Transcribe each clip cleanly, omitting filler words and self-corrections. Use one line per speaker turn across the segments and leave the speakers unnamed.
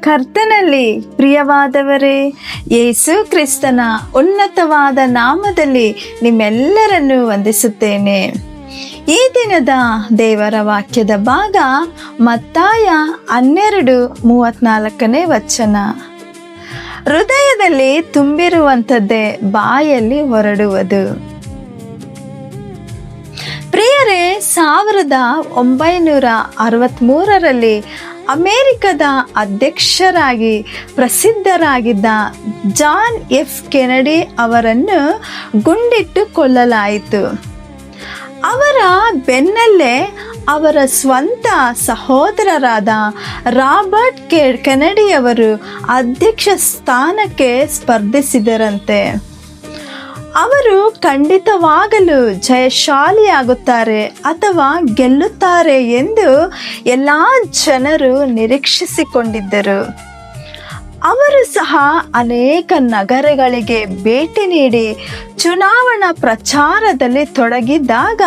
ಕರ್ತನಲ್ಲಿ ಪ್ರಿಯವಾದವರೇ, ಯೇಸು ಕ್ರಿಸ್ತನ ಉನ್ನತವಾದ ನಾಮದಲ್ಲಿ ನಿಮ್ಮೆಲ್ಲರನ್ನು ವಂದಿಸುತ್ತೇನೆ. ಈ ದಿನದ ದೇವರ ವಾಕ್ಯದ ಭಾಗ ಮತ್ತಾಯ 12:34 ವಚನ. ಹೃದಯದಲ್ಲಿ ತುಂಬಿರುವಂಥದ್ದೇ ಬಾಯಲ್ಲಿ ಹೊರಡುವುದು. ಪ್ರಿಯರೇ, 1963ರಲ್ಲಿ ಅಮೆರಿಕದ ಅಧ್ಯಕ್ಷರಾಗಿ ಪ್ರಸಿದ್ಧರಾಗಿದ್ದ ಜಾನ್ ಎಫ್ ಕೆನಡಿ ಅವರನ್ನು ಗುಂಡಿಟ್ಟು ಕೊಲ್ಲಲಾಯಿತು. ಅವರ ಬೆನ್ನಲ್ಲೇ ಅವರ ಸ್ವಂತ ಸಹೋದರರಾದ ರಾಬರ್ಟ್ ಕೆನಡಿಯವರು ಅಧ್ಯಕ್ಷ ಸ್ಥಾನಕ್ಕೆ ಸ್ಪರ್ಧಿಸಿದರಂತೆ. ಅವರು ಖಂಡಿತವಾಗಲೂ ಜಯಶಾಲಿಯಾಗುತ್ತಾರೆ ಅಥವಾ ಗೆಲ್ಲುತ್ತಾರೆ ಎಂದು ಎಲ್ಲ ಜನರು ನಿರೀಕ್ಷಿಸಿಕೊಂಡಿದ್ದರು. ಅವರು ಸಹ ಅನೇಕ ನಗರಗಳಿಗೆ ಭೇಟಿ ನೀಡಿ ಚುನಾವಣಾ ಪ್ರಚಾರದಲ್ಲಿ ತೊಡಗಿದ್ದಾಗ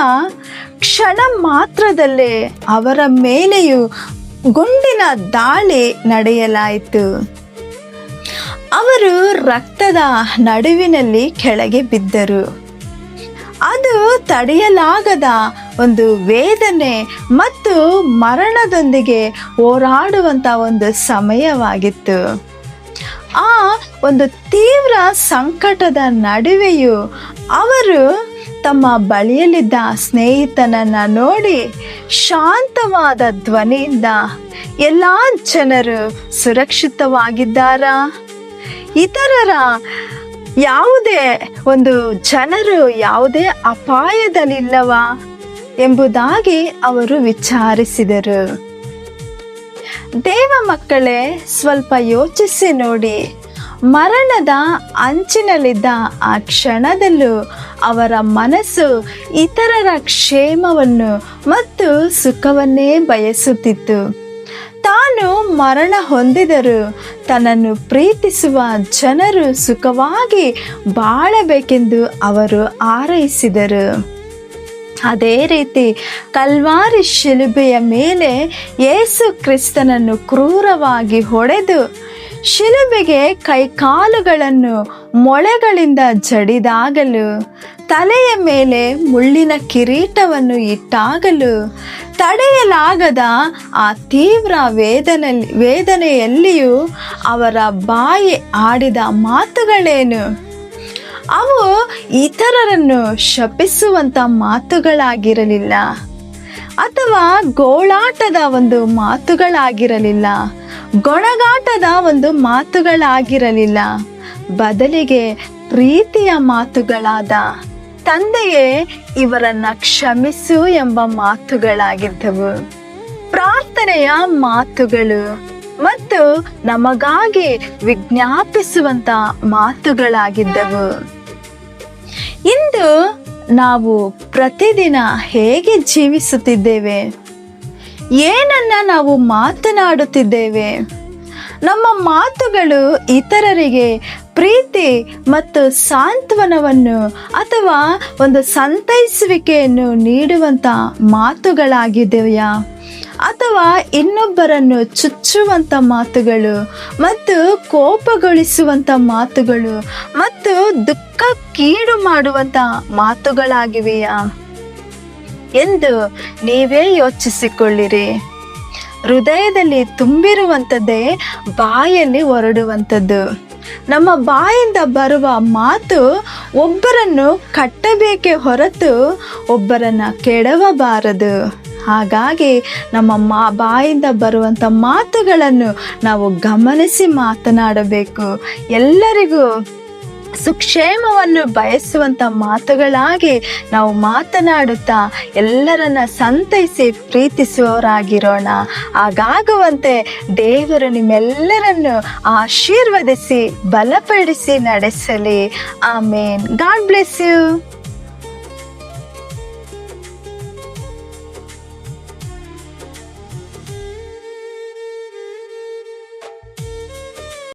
ಕ್ಷಣ ಮಾತ್ರದಲ್ಲೇ ಅವರ ಮೇಲೆಯೂ ಗುಂಡಿನ ದಾಳಿ ನಡೆಯಲಾಯಿತು. ಅವರು ರಕ್ತದ ನಡುವಿನಲ್ಲಿ ಕೆಳಗೆ ಬಿದ್ದರು. ಅದು ತಡೆಯಲಾಗದ ಒಂದು ವೇದನೆ ಮತ್ತು ಮರಣದೊಂದಿಗೆ ಹೋರಾಡುವಂಥ ಒಂದು ಸಮಯವಾಗಿತ್ತು. ಆ ಒಂದು ತೀವ್ರ ಸಂಕಟದ ನಡುವೆಯೂ ಅವರು ತಮ್ಮ ಬಳಿಯಲ್ಲಿದ್ದ ಸ್ನೇಹಿತನನ್ನು ನೋಡಿ ಶಾಂತವಾದ ಧ್ವನಿಯಿಂದ, ಎಲ್ಲ ಜನರು ಸುರಕ್ಷಿತವಾಗಿದ್ದಾರಾ? ಇತರರ ಯಾವುದೇ ಒಂದು ಜನರು ಯಾವುದೇ ಅಪಾಯದಲ್ಲಿಲ್ಲವಾ ಎಂಬುದಾಗಿ ಅವರು ವಿಚಾರಿಸಿದರು. ದೇವ ಮಕ್ಕಳೇ, ಸ್ವಲ್ಪ ಯೋಚಿಸಿ ನೋಡಿ. ಮರಣದ ಅಂಚಿನಲ್ಲಿದ್ದ ಆ ಕ್ಷಣದಲ್ಲೂ ಅವರ ಮನಸ್ಸು ಇತರರ ಕ್ಷೇಮವನ್ನು ಮತ್ತು ಸುಖವನ್ನೇ ಬಯಸುತ್ತಿತ್ತು. ತಾನು ಮರಣ ಹೊಂದಿದರೂ ತನ್ನನ್ನು ಪ್ರೀತಿಸುವ ಜನರು ಸುಖವಾಗಿ ಬಾಳಬೇಕೆಂದು ಅವರು ಹಾರೈಸಿದರು. ಅದೇ ರೀತಿ ಕಲ್ವಾರಿ ಶಿಲುಬೆಯ ಮೇಲೆ ಯೇಸು ಕ್ರಿಸ್ತನನ್ನು ಕ್ರೂರವಾಗಿ ಹೊಡೆದು ಶಿಲುಬೆಗೆ ಕೈಕಾಲುಗಳನ್ನು ಮೊಳೆಗಳಿಂದ ಜಡಿದಾಗಲೂ, ತಲೆಯ ಮೇಲೆ ಮುಳ್ಳಿನ ಕಿರೀಟವನ್ನು ಇಟ್ಟಾಗಲೂ ತಡೆಯಲಾಗದ ಆ ತೀವ್ರ ವೇದನೆಯಲ್ಲಿಯೂ ಅವರ ಬಾಯಿ ಆಡಿದ ಮಾತುಗಳೇನು? ಅವು ಇತರರನ್ನು ಶಪಿಸುವಂಥ ಮಾತುಗಳಾಗಿರಲಿಲ್ಲ ಅಥವಾ ಗೋಳಾಟದ ಒಂದು ಮಾತುಗಳಾಗಿರಲಿಲ್ಲ, ಗೊಣಗಾಟದ ಒಂದು ಮಾತುಗಳಾಗಿರಲಿಲ್ಲ. ಬದಲಿಗೆ ಪ್ರೀತಿಯ ಮಾತುಗಳಾದ, ತಂದೆಯೇ ಇವರನ್ನ ಕ್ಷಮಿಸು ಎಂಬ ಮಾತುಗಳಾಗಿದ್ದವು. ಪ್ರಾರ್ಥನೆಯ ಮಾತುಗಳು ಮತ್ತು ನಮಗಾಗಿ ವಿಜ್ಞಾಪಿಸುವಂತ ಮಾತುಗಳಾಗಿದ್ದವು. ಇಂದು ನಾವು ಪ್ರತಿದಿನ ಹೇಗೆ ಜೀವಿಸುತ್ತಿದ್ದೇವೆ? ಏನನ್ನ ನಾವು ಮಾತನಾಡುತ್ತಿದ್ದೇವೆ? ನಮ್ಮ ಮಾತುಗಳು ಇತರರಿಗೆ ಪ್ರೀತಿ ಮತ್ತು ಸಾಂತ್ವನವನ್ನು ಅಥವಾ ಒಂದು ಸಂತೈಸುವಿಕೆಯನ್ನು ನೀಡುವಂಥ ಮಾತುಗಳಾಗಿದೆಯಾ? ಅಥವಾ ಇನ್ನೊಬ್ಬರನ್ನು ಚುಚ್ಚುವಂಥ ಮಾತುಗಳು ಮತ್ತು ಕೋಪಗೊಳಿಸುವಂಥ ಮಾತುಗಳು ಮತ್ತು ದುಃಖಕ್ಕೀಡು ಮಾಡುವಂಥ ಮಾತುಗಳಾಗಿವೆಯಾ ಎಂದು ನೀವೇ ಯೋಚಿಸಿಕೊಳ್ಳಿರಿ. ಹೃದಯದಲ್ಲಿ ತುಂಬಿರುವಂಥದ್ದೇ ಬಾಯಲ್ಲಿ ಹೊರಡುವಂಥದ್ದು. ನಮ್ಮ ಬಾಯಿಂದ ಬರುವ ಮಾತು ಒಬ್ಬರನ್ನು ಕಟ್ಟಬೇಕೇ ಹೊರತು ಒಬ್ಬರನ್ನು ಕೆಡವಬಾರದು. ಹಾಗಾಗಿ ನಮ್ಮ ಬಾಯಿಂದ ಬರುವಂಥ ಮಾತುಗಳನ್ನು ನಾವು ಗಮನಿಸಿ ಮಾತನಾಡಬೇಕು. ಎಲ್ಲರಿಗೂ ಸುಕ್ಷೇಮವನ್ನು ಬಯಸುವಂಥ ಮಾತುಗಳಾಗಿ ನಾವು ಮಾತನಾಡುತ್ತಾ ಎಲ್ಲರನ್ನ ಸಂತೈಸಿ ಪ್ರೀತಿಸುವವರಾಗಿರೋಣ. ಹಾಗಾಗುವಂತೆ ದೇವರು ನಿಮ್ಮೆಲ್ಲರನ್ನು ಆಶೀರ್ವದಿಸಿ ಬಲಪಡಿಸಿ ನಡೆಸಲಿ. ಆಮೇನ್. God bless you.